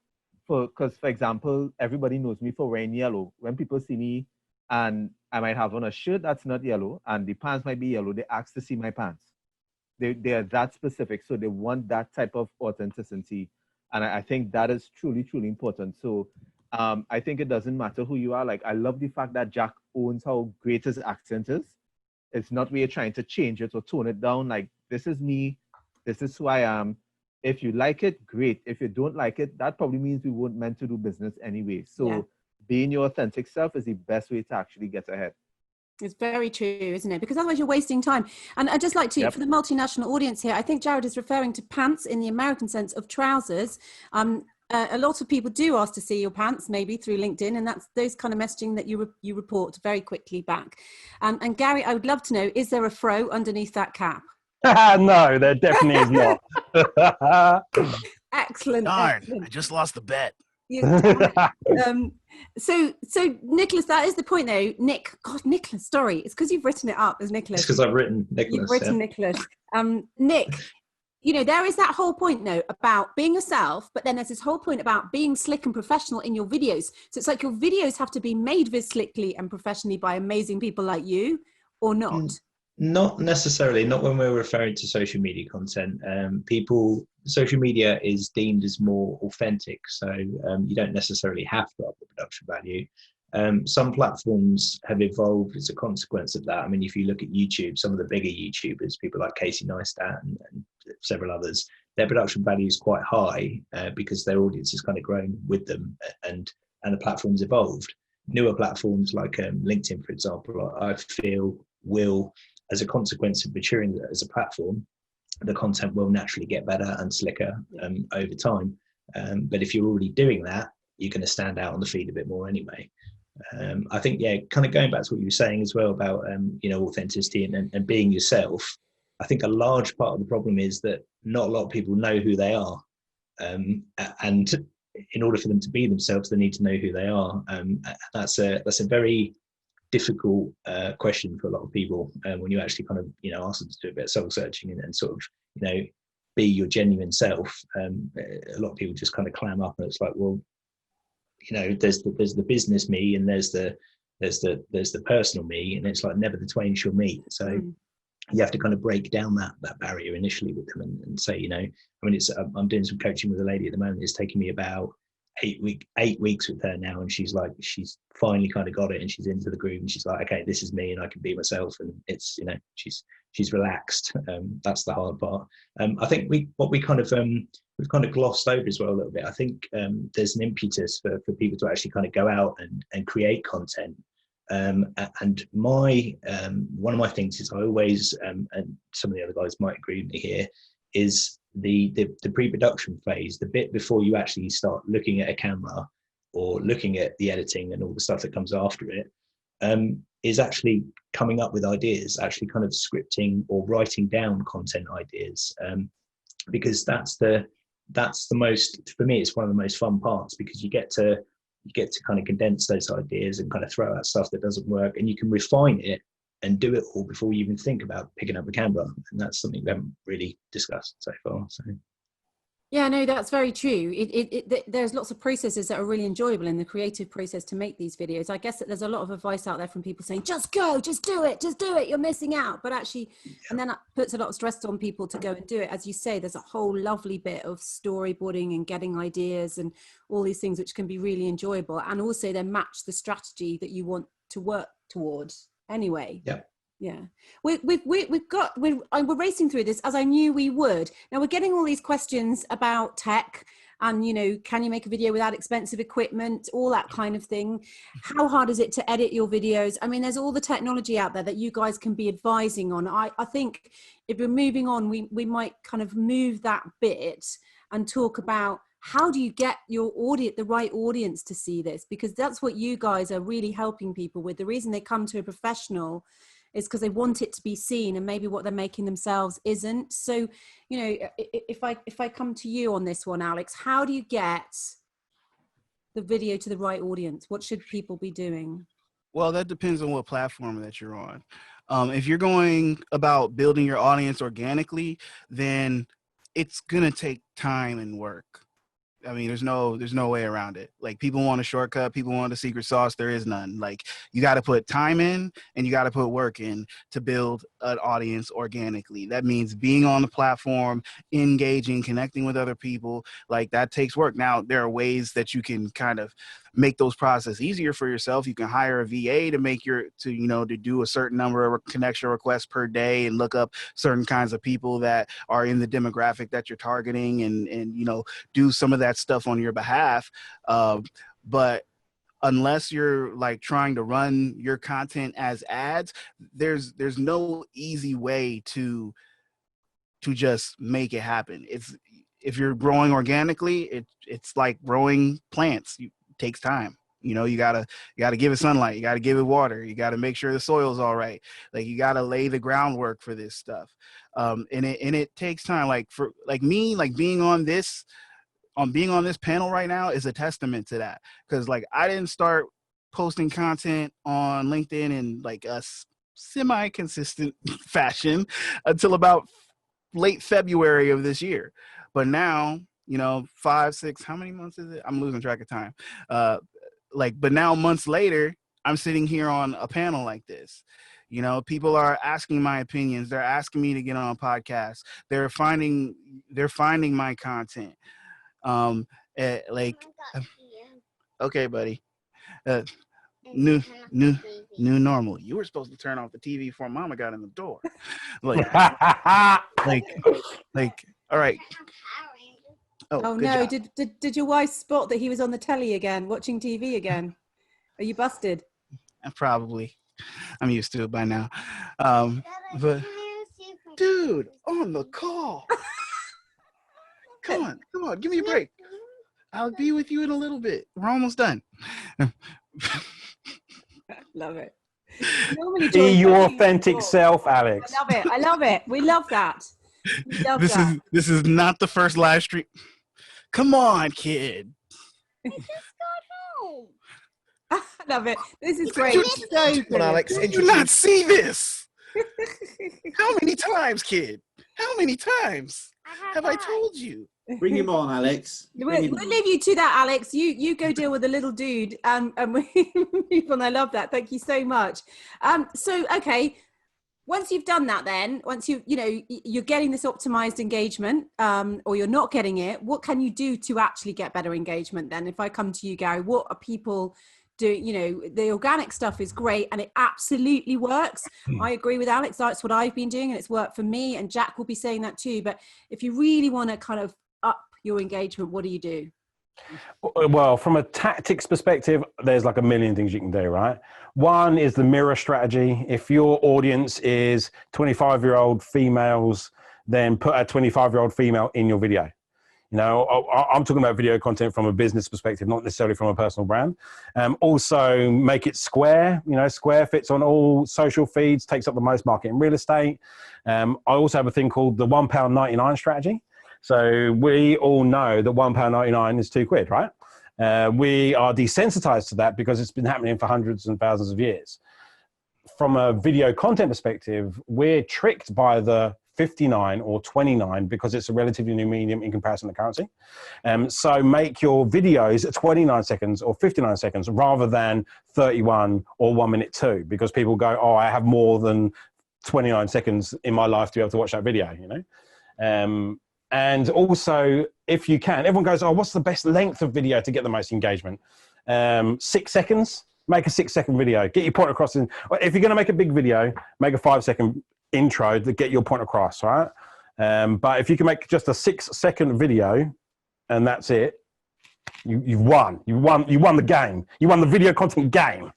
Because, for example, everybody knows me for wearing yellow. When people see me and I might have on a shirt that's not yellow and the pants might be yellow, they ask to see my pants. They are that specific. So they want that type of authenticity. And I think that is truly, truly important. So I think it doesn't matter who you are. Like, I love the fact that Jack owns how great his accent is. It's not really trying to change it or tone it down. Like, this is me. This is who I am. If you like it, great. If you don't like it, that probably means we weren't meant to do business anyway. So being your authentic self is the best way to actually get ahead. It's very true, isn't it? Because otherwise you're wasting time. And I'd just like to, for the multinational audience here, I think Jared is referring to pants in the American sense of trousers. A lot of people do ask to see your pants, maybe through LinkedIn, and that's those kind of messaging that you report very quickly back. And Gary, I would love to know, is there a fro underneath that cap? No, there definitely is not. Excellent. Darn, Excellent. I just lost the bet. So Nicholas, that is the point though. Nicholas, sorry, it's because you've written it up as Nicholas. It's because I've written Nicholas. You've written Nicholas. Nick, you know, there is that whole point though about being yourself, but then there's this whole point about being slick and professional in your videos. So it's like your videos have to be made very slickly and professionally by amazing people like you, or not? Not necessarily, not when we're referring to social media content. Social media is deemed as more authentic, so you don't necessarily have to up the production value. Some platforms have evolved as a consequence of that. I mean, if you look at YouTube, some of the bigger YouTubers, people like Casey Neistat and several others, their production value is quite high because their audience has kind of grown with them, and the platform's evolved. Newer platforms like LinkedIn, for example, I feel will, as a consequence of maturing as a platform, the content will naturally get better and slicker over time. But if you're already doing that, you're going to stand out on the feed a bit more anyway. I think, kind of going back to what you were saying as well about, authenticity and being yourself. I think a large part of the problem is that not a lot of people know who they are. And in order for them to be themselves, they need to know who they are. That's a very difficult question for a lot of people when you actually kind of ask them to do a bit of soul searching and sort of be your genuine self. A lot of people just kind of clam up, and it's like, well, there's the business me and there's the personal me, and it's like never the twain shall meet. So you have to kind of break down that barrier initially with them and say, I'm doing some coaching with a lady at the moment. It's taking me about 8 weeks with her now, and she's finally kind of got it, and she's into the groove, and she's like, okay, this is me and I can be myself, and it's she's relaxed. That's the hard part. I think we've kind of glossed over as well a little bit. I think there's an impetus for people to actually kind of go out and create content. And one of my things is I always, and some of the other guys might agree with me here, is the pre-production phase, the bit before you actually start looking at a camera or looking at the editing and all the stuff that comes after it, is actually coming up with ideas, actually kind of scripting or writing down content ideas, because that's the most, for me, it's one of the most fun parts, because you get to kind of condense those ideas and kind of throw out stuff that doesn't work, and you can refine it and do it all before you even think about picking up a camera. And that's something we haven't really discussed so far. So yeah, no, that's very true. There's lots of processes that are really enjoyable in the creative process to make these videos. I guess that there's a lot of advice out there from people saying, just go, just do it, you're missing out. But actually, and then that puts a lot of stress on people to go and do it. As you say, there's a whole lovely bit of storyboarding and getting ideas and all these things, which can be really enjoyable, and also then match the strategy that you want to work towards anyway. Yeah, we're racing through this as I knew we would. Now we're getting all these questions about tech and, can you make a video without expensive equipment, all that kind of thing. How hard is it to edit your videos? I mean, there's all the technology out there that you guys can be advising on. I think if we're moving on, we might kind of move that bit and talk about how do you get your audience, the right audience to see this? Because that's what you guys are really helping people with. The reason they come to a professional is because they want it to be seen, and maybe what they're making themselves isn't. So, if I come to you on this one, Alex, how do you get the video to the right audience? What should people be doing? Well, that depends on what platform that you're on. If you're going about building your audience organically, then it's gonna take time and work. I mean, there's no way around it. Like, people want a shortcut, people want a secret sauce. There is none. Like, you got to put time in and you got to put work in to build an audience organically. That means being on the platform, engaging, connecting with other people. Like, that takes work. Now, there are ways that you can kind of make those processes easier for yourself. You can hire a VA to do a certain number of connection requests per day and look up certain kinds of people that are in the demographic that you're targeting and do some of that stuff on your behalf. But unless you're like trying to run your content as ads, there's no easy way to just make it happen. If you're growing organically, it's like growing plants. It takes time. You know, you gotta give it sunlight. You gotta give it water. You gotta make sure the soil's all right. Like, you gotta lay the groundwork for this stuff. And it takes time. Like, for like me, like being on this panel right now is a testament to that. Because like, I didn't start posting content on LinkedIn in like a semi-consistent fashion until about late February of this year. But now, you know, 5, 6, how many months is it? I'm losing track of time. But now months later, I'm sitting here on a panel like this. You know, people are asking my opinions. They're asking me to get on podcasts. They're finding my content. Okay, buddy. New normal. You were supposed to turn off the TV before Mama got in the door. Like, all right. Oh no! Did your wife spot that he was on the telly again, watching TV again? Are you busted? Probably. I'm used to it by now. But dude, on the call. Come on, give me a break. I'll be with you in a little bit. We're almost done. Love it. Be your authentic self, Alex. I love it. We love that. This is not the first live stream. Come on, kid. I just got home. I love it. This is great. Come on, Alex. Did you not see this? How many times, kid? How many times have I told you? Bring him on, Alex. We'll leave you to that, Alex. You go deal with the little dude, and we move on. I love that. Thank you so much. So okay, once you've done that, then once you're getting this optimized engagement, or you're not getting it, what can you do to actually get better engagement? Then, if I come to you, Gary, what are people doing? You know, the organic stuff is great and it absolutely works. I agree with Alex. That's what I've been doing, and it's worked for me. And Jack will be saying that too. But if you really want to kind of up your engagement, what do you do? Well, from a tactics perspective, there's like a million things you can do, right? One is the mirror strategy. If your audience is 25-year-old females, then put a 25-year-old female in your video. You know, I'm talking about video content from a business perspective, not necessarily from a personal brand. Also, make it square. You know, square fits on all social feeds, takes up the most market in real estate. I also have a thing called the £1.99 strategy. So we all know that £1.99 is £2, right? We are desensitized to that because it's been happening for hundreds and thousands of years. From a video content perspective, we're tricked by the 59 or 29 because it's a relatively new medium in comparison to currency. So make your videos at 29 seconds or 59 seconds rather than 31 or 1 minute 2, because people go, oh, I have more than 29 seconds in my life to be able to watch that video, you know? And also, if you can, everyone goes, oh, what's the best length of video to get the most engagement? 6 seconds, make a 6-second video. Get your point across. If you're going to make a big video, make a 5-second intro to get your point across, right? But if you can make just a 6-second video and that's it, you've won. You won the game. You won the video content game.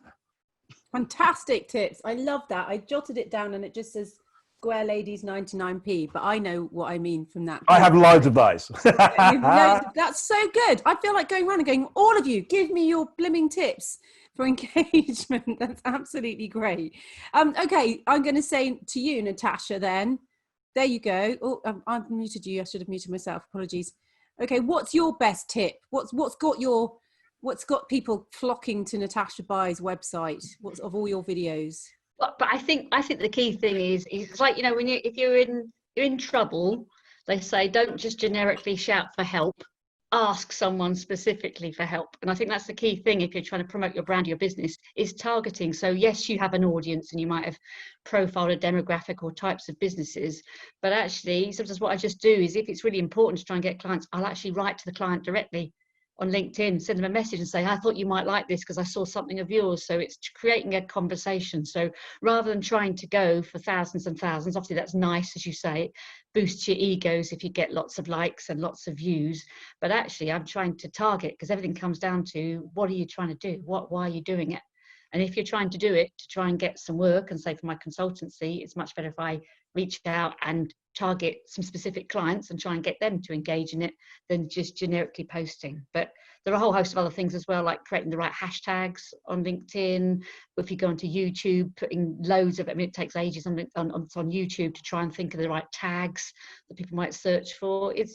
Fantastic tips. I love that. I jotted it down and it just says Square Ladies 99p, but I know what I mean from that. I have loads of those. That's so good. I feel like going around and going, all of you, give me your blimming tips for engagement. That's absolutely great. Okay, I'm going to say to you, Natasha, then. There you go. Oh, I've muted you. I should have muted myself. Apologies. Okay, what's your best tip? What's got people flocking to Natasha Bai's website? What's of all your videos? But I think the key thing is it's like, you know, if you're in trouble, they say don't just generically shout for help, ask someone specifically for help. And I think that's the key thing if you're trying to promote your brand, your business, is targeting. So yes, you have an audience and you might have profiled a demographic or types of businesses, but actually sometimes what I just do is, if it's really important to try and get clients, I'll actually write to the client directly on LinkedIn, send them a message and say, I thought you might like this because I saw something of yours. So it's creating a conversation. So rather than trying to go for thousands and thousands, obviously that's nice, as you say, boosts your egos if you get lots of likes and lots of views. But actually I'm trying to target, because everything comes down to, what are you trying to do? Why are you doing it? And if you're trying to do it to try and get some work, and say for my consultancy, it's much better if I reach out and target some specific clients and try and get them to engage in it than just generically posting. But there are a whole host of other things as well, like creating the right hashtags on LinkedIn. If you go onto YouTube, putting loads of, I mean, it takes ages on YouTube to try and think of the right tags that people might search for. It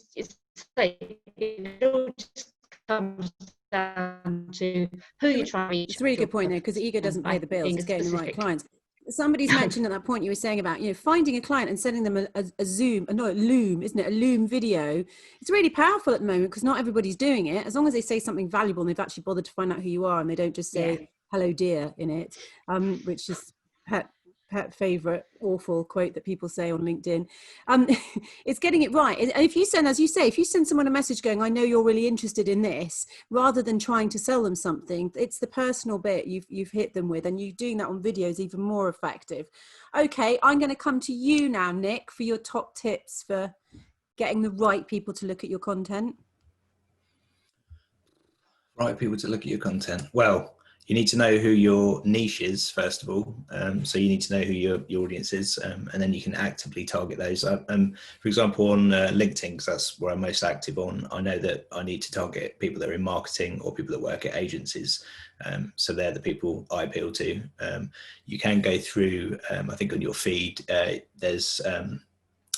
all just comes down to who you're trying to reach. It's a really good point there, because ego doesn't pay the bills, it's getting the right clients. Somebody's mentioned at that point you were saying about, you know, finding a client and sending them a Zoom, no, a Loom, isn't it? A Loom video. It's really powerful at the moment because not everybody's doing it. As long as they say something valuable and they've actually bothered to find out who you are, and they don't just say hello dear in it, which is pet favorite awful quote that people say on LinkedIn. It's getting it right. And if you send, as you say, if you send someone a message going, I know you're really interested in this, rather than trying to sell them something, it's the personal bit you've hit them with, and you doing that on video is even more effective. Okay, I'm going to come to you now, Nick, for your top tips for getting the right people to look at your content. Right people to look at your content. Well, you need to know who your niche is, first of all. So you need to know who your audience is, and then you can actively target those. For example, on LinkedIn, because that's where I'm most active on, I know that I need to target people that are in marketing or people that work at agencies. So they're the people I appeal to. You can go through, I think on your feed, there's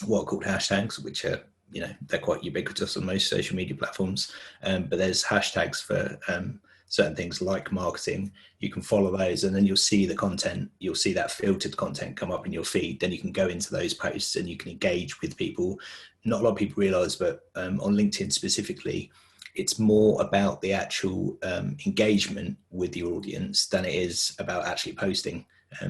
what are called hashtags, which are, you know, they're quite ubiquitous on most social media platforms. But there's hashtags for certain things like marketing. You can follow those, and then you'll see the content, you'll see that filtered content come up in your feed. Then you can go into those posts and you can engage with people. Not a lot of people realize, but on LinkedIn specifically, it's more about the actual engagement with your audience than it is about actually posting.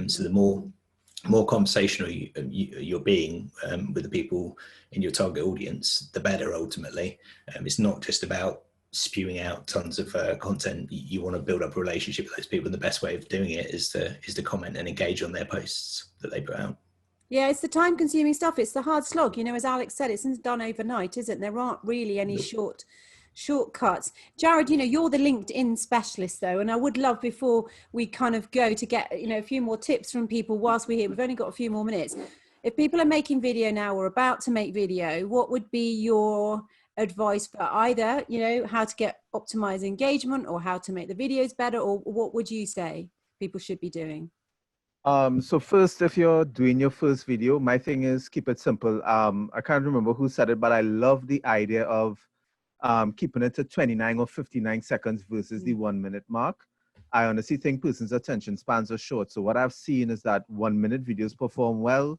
So the more conversational you're being with the people in your target audience, the better ultimately. It's not just about spewing out tons of content. You want to build up a relationship with those people, and the best way of doing it is to comment and engage on their posts that they put out. Yeah, it's the time consuming stuff. It's the hard slog, you know, as Alex said, it's done overnight, isn't it? There aren't really any shortcuts. Jared, you know, you're the LinkedIn specialist though, and I would love, before we kind of go, to get, you know, a few more tips from people whilst we're here. We've only got a few more minutes. If people are making video now or about to make video, what would be your advice for either, you know, how to get optimize engagement or how to make the videos better, or what would you say people should be doing? So first, if you're doing your first video, my thing is keep it simple. I can't remember who said it, but I love the idea of keeping it to 29 or 59 seconds versus the 1 minute mark. I honestly think person's attention spans are short. So what I've seen is that 1 minute videos perform well.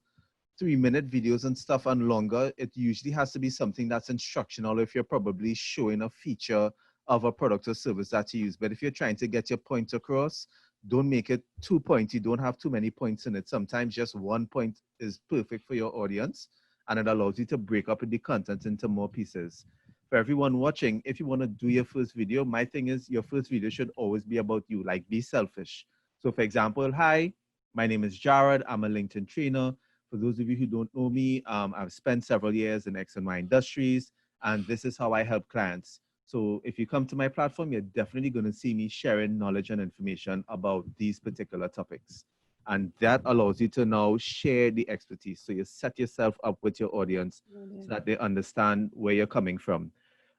3 minute videos and stuff and longer, it usually has to be something that's instructional if you're probably showing a feature of a product or service that you use. But if you're trying to get your point across, don't make it too pointy. Don't have too many points in it. Sometimes just one point is perfect for your audience, and it allows you to break up the content into more pieces. For everyone watching, if you want to do your first video, my thing is your first video should always be about you, like be selfish. So for example, hi, my name is Jared. I'm a LinkedIn trainer. For those of you who don't know me, I've spent several years in X and Y industries, and this is how I help clients. So if you come to my platform, you're definitely going to see me sharing knowledge and information about these particular topics. And that allows you to now share the expertise. So you set yourself up with your audience so that they understand where you're coming from.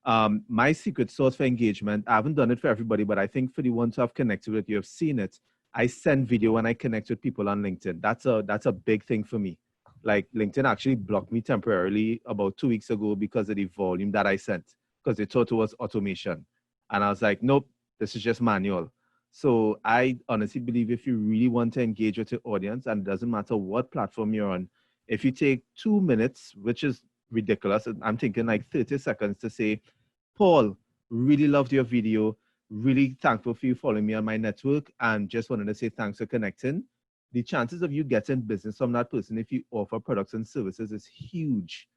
My secret sauce for engagement, I haven't done it for everybody, but I think for the ones who have connected with you, have seen it. I send video when I connect with people on LinkedIn. That's a big thing for me. Like LinkedIn actually blocked me temporarily about 2 weeks ago because of the volume that I sent, because they thought it was automation. And I was like, nope, this is just manual. So I honestly believe if you really want to engage with your audience, and it doesn't matter what platform you're on, if you take 2 minutes, which is ridiculous, I'm thinking like 30 seconds to say, Paul, really loved your video. Really thankful for you following me on my network, and just wanted to say thanks for connecting. The chances of you getting business from that person if you offer products and services is huge.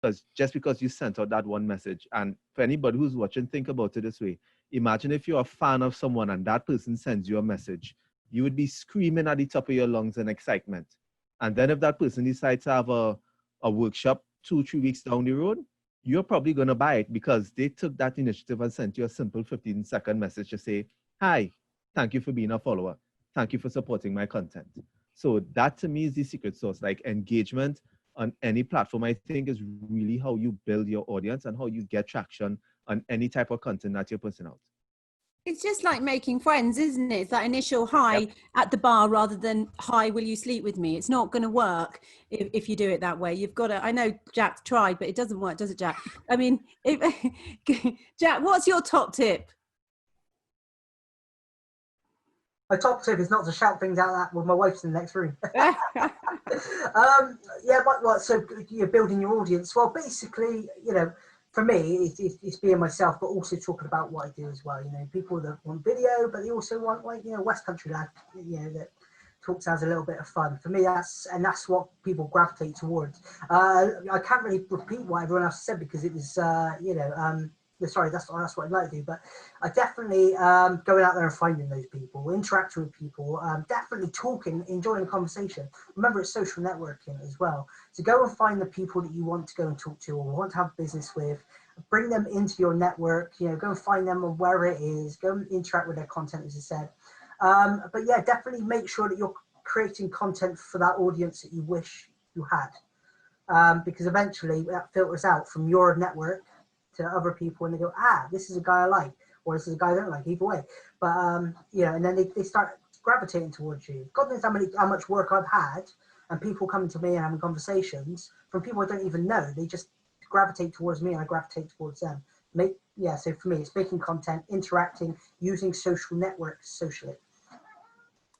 because just because you sent out that one message, and for anybody who's watching, think about it this way. Imagine if you're a fan of someone and that person sends you a message, you would be screaming at the top of your lungs in excitement. And then if that person decides to have a workshop 2-3 weeks down the road, you're probably going to buy it because they took that initiative and sent you a simple 15-second message to say, hi, thank you for being a follower. Thank you for supporting my content. So that to me is the secret sauce. Like, engagement on any platform, I think, is really how you build your audience and how you get traction on any type of content that you're putting out. It's just like making friends, isn't it? It's that initial hi at the bar rather than hi, will you sleep with me? It's not going to work if you do it that way. You've got to, I know Jack tried, but it doesn't work, does it, Jack? I mean, Jack, what's your top tip? My top tip is not to shout things out that when my wife's in the next room. So you're building your audience. Well, basically, you know, for me, it's being myself, but also talking about what I do as well. You know, people that want video, but they also want, like, you know, West Country lad, you know, that talks as a little bit of fun. For me, that's what people gravitate towards. I can't really repeat what everyone else said because it was, sorry, that's what I'd like to do. But I definitely going out there and finding those people, interacting with people, definitely talking, enjoying the conversation. Remember, it's social networking as well. So go and find the people that you want to go and talk to or want to have business with. Bring them into your network. You know, go and find them where it is. Go and interact with their content, as I said. But yeah, definitely make sure that you're creating content for that audience that you wish you had, because eventually that filters out from your network to other people and they go, this is a guy I like, or this is a guy I don't like, either way. But you know, and then they start gravitating towards you. God knows how much work I've had and people coming to me and having conversations from people I don't even know. They just gravitate towards me and I gravitate towards them. So for me, it's making content, interacting, using social networks socially.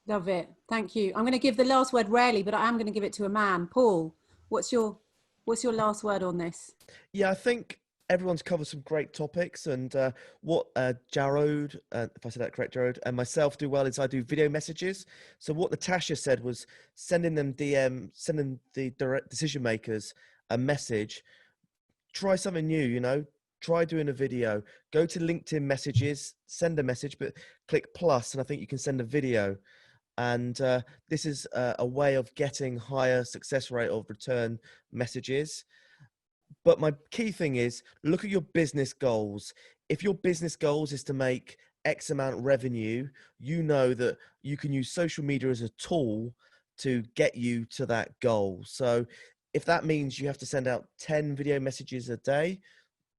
Love it. Thank you. I'm going to give the last word rarely, but I am going to give it to a man. Paul, what's your last word on this? Yeah, I think everyone's covered some great topics, and what Jarrod, if I said that correct, Jarrod, and myself do well is I do video messages. So what Natasha said was sending the direct decision makers a message. Try something new, you know. Try doing a video. Go to LinkedIn messages, send a message, but click plus, and I think you can send a video. And this is a way of getting higher success rate of return messages. But my key thing is look at your business goals. If your business goals is to make X amount revenue, you know that you can use social media as a tool to get you to that goal. So if that means you have to send out 10 video messages a day,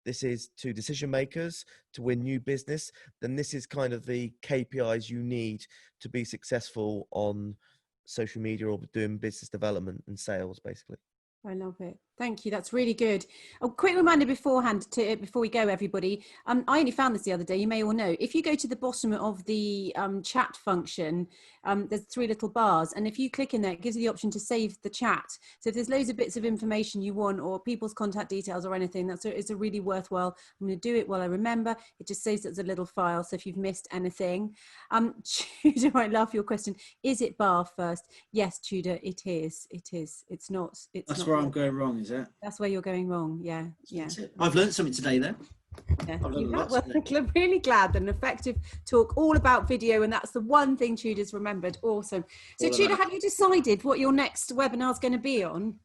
this is to decision makers to win new business, then this is kind of the KPIs you need to be successful on social media or doing business development and sales, basically. I love it. Thank you. That's really good. A quick reminder before we go, everybody. I only found this the other day. You may all know. If you go to the bottom of the chat function, there's 3 little bars. And if you click in there, it gives you the option to save the chat. So if there's loads of bits of information you want or people's contact details or anything, it's a really worthwhile. I'm going to do it while I remember. It just saves it as a little file. So if you've missed anything. Tudor, I love your question. Is it bar first? Yes, Tudor, it is. It is. It's not. That's where I'm going wrong, is it? That's where you're going wrong. Yeah. I've learned something today then. Yeah. I'm really glad that an effective talk all about video, and that's the one thing Tudor's remembered. Awesome. So Tudor, have you decided what your next webinar is going to be on?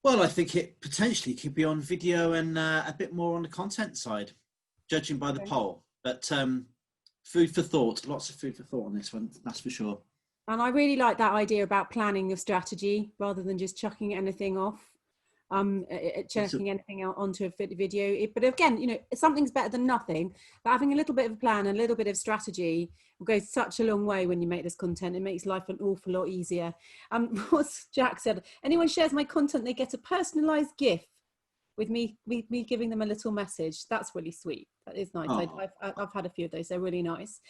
Well, I think it potentially could be on video and a bit more on the content side, judging by the poll. But food for thought, lots of food for thought on this one, that's for sure. And I really like that idea about planning your strategy rather than just chucking anything off. Checking anything out onto a video. But again, you know, something's better than nothing, but having a little bit of a plan and a little bit of strategy will go such a long way when you make this content. It makes life an awful lot easier. What's Jack said, anyone shares my content, they get a personalized gift with me giving them a little message. That's really sweet. That is nice. I've had a few of those. They're really nice.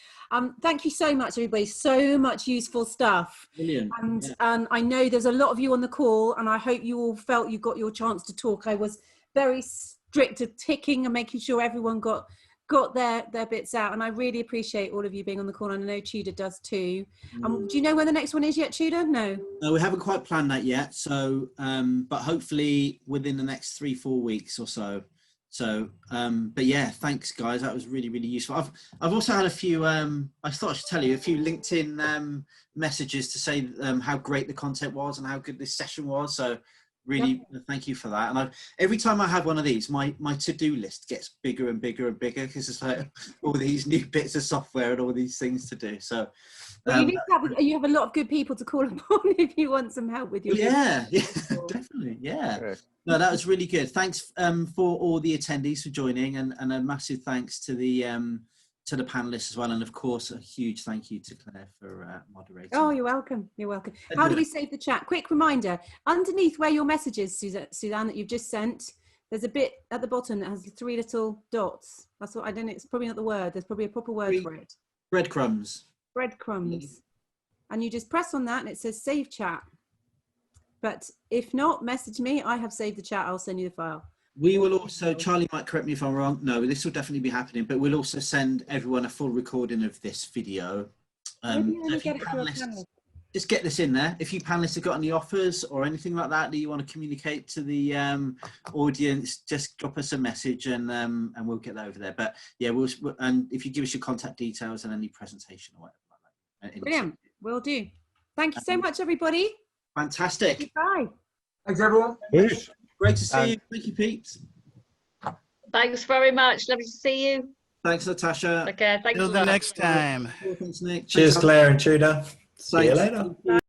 Thank you so much, everybody. So much useful stuff. Brilliant. And I know there's a lot of you on the call, and I hope you all felt you got your chance to talk. I was very strict at ticking and making sure everyone got got their bits out, and I really appreciate all of you being on the call. And I know Tudor does too. Do you know when the next one is yet, Tudor? No. No, we haven't quite planned that yet. So, but hopefully within the next 3-4 weeks or so. So, but yeah, thanks guys. That was really, really useful. I've also had a few, I thought I should tell you, a few LinkedIn messages to say how great the content was and how good this session was. So really, thank you for that. And every time I have one of these, my to-do list gets bigger and bigger and bigger, because it's like all these new bits of software and all these things to do. So well, you have a lot of good people to call upon if you want some help with your yeah, definitely, yeah. Right. No, that was really good. Thanks for all the attendees for joining, and a massive thanks to the panelists as well, and of course a huge thank you to Claire for moderating. Oh, you're welcome. You're welcome. How do we save the chat? Quick reminder: underneath where your message is, Suzanne, that you've just sent, there's a bit at the bottom that has 3 little dots. That's what I don't know. It's probably not the word. There's probably a proper word for it. Breadcrumbs. Breadcrumbs. And you just press on that, and it says save chat. But if not, message me. I have saved the chat. I'll send you the file. We will also, Charlie might correct me if I'm wrong. No, this will definitely be happening, but we'll also send everyone a full recording of this video. Just get this in there. If you panelists have got any offers or anything like that you want to communicate to the audience, just drop us a message, and we'll get that over there. But yeah, and if you give us your contact details and any presentation or whatever like that. Brilliant. Will do. Thank you so much, everybody. Fantastic. Bye. Thanks, everyone. Peace. Great to see you. Thank you, Pete. Thanks very much. Lovely to see you. Thanks, Natasha. Okay, thanks. Till the next time. Thanks, Nick. Cheers, Thanks, Claire and Tudor. See you Thanks. later.